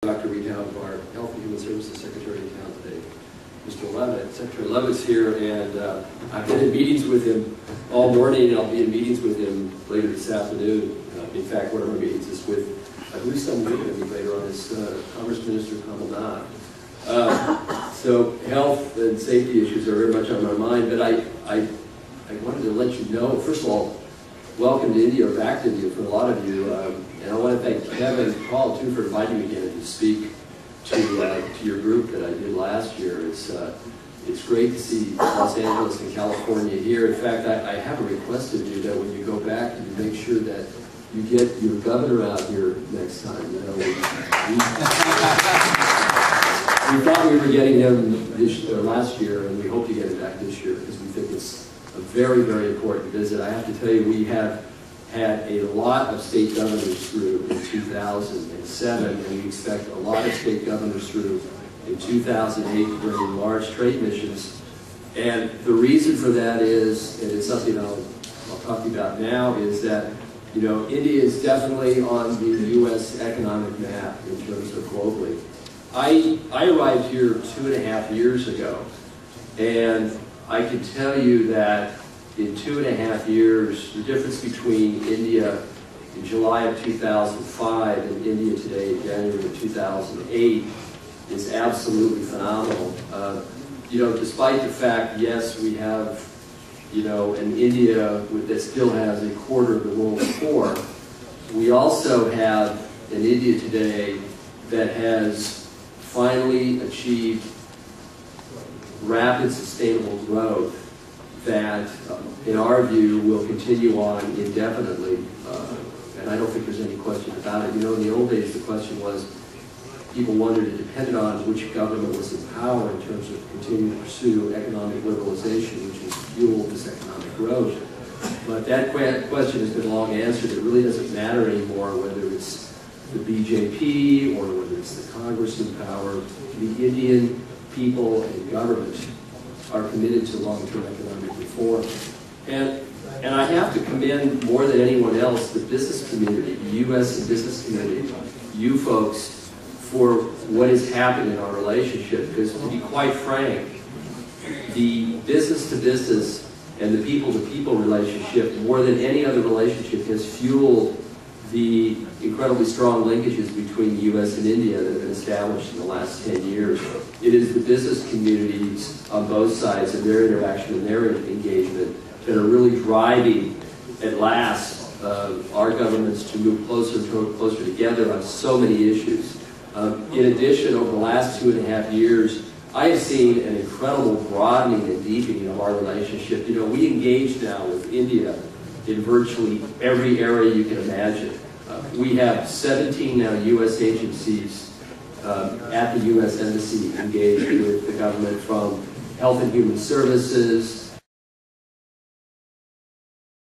Dr. Reed our Health and Human Services Secretary of Town today, Mr. Levitt. Secretary Levitt's here, and I've been in meetings with him all morning, and I'll be in meetings with him later this afternoon. In fact, one of our meetings is with, I believe some we're going to be later on, is Commerce Minister Kamal. So health and safety issues are very much on my mind, but I wanted to let you know, first of all, welcome to India, or back to India for a lot of you. And I want to thank Kevin and Paul, too, for inviting me again to speak to your group that I did last year. It's great to see Los Angeles and California here. In fact, I have a request of you that when you go back, you make sure that you get your governor out here next time. You know, we thought we were getting him last year, and we hope to get him back this year because we think it's a very, very important visit. I have to tell you, we have had a lot of state governors through in 2007, and we expect a lot of state governors through in 2008 bringing large trade missions. And the reason for that is, and it's something I'll talk to you about now, is that, you know, India is definitely on the U.S. economic map in terms of globally. I arrived here 2.5 years ago, and I can tell you that in 2.5 years, the difference between India in July of 2005 and India today in January of 2008 is absolutely phenomenal. You know, despite the fact, yes, we have, you know, an India that still has a quarter of the world's poor, we also have an India today that has finally achieved rapid, sustainable growth that, in our view, will continue on indefinitely. And I don't think there's any question about it. You know, in the old days, the question was, people wondered, it depended on which government was in power in terms of continuing to pursue economic liberalization, which has fueled this economic growth. But that question has been long answered. It really doesn't matter anymore whether it's the BJP or whether it's the Congress in power. The Indian people and government are committed to long-term economic reform. And I have to commend more than anyone else the business community, the U.S. business community, you folks, for what has happened in our relationship. Because to be quite frank, the business-to-business and the people-to-people relationship, more than any other relationship, has fueled the incredibly strong linkages between the U.S. and India that have been established in the last 10 years. It is the business communities on both sides and their interaction and their engagement that are really driving, at last, our governments to move closer together on so many issues. In addition, over the last 2.5 years, I have seen an incredible broadening and deepening of our relationship. You know, we engage now with India in virtually every area you can imagine. We have 17 now U.S. agencies at the U.S. Embassy engaged with the government, from Health and Human Services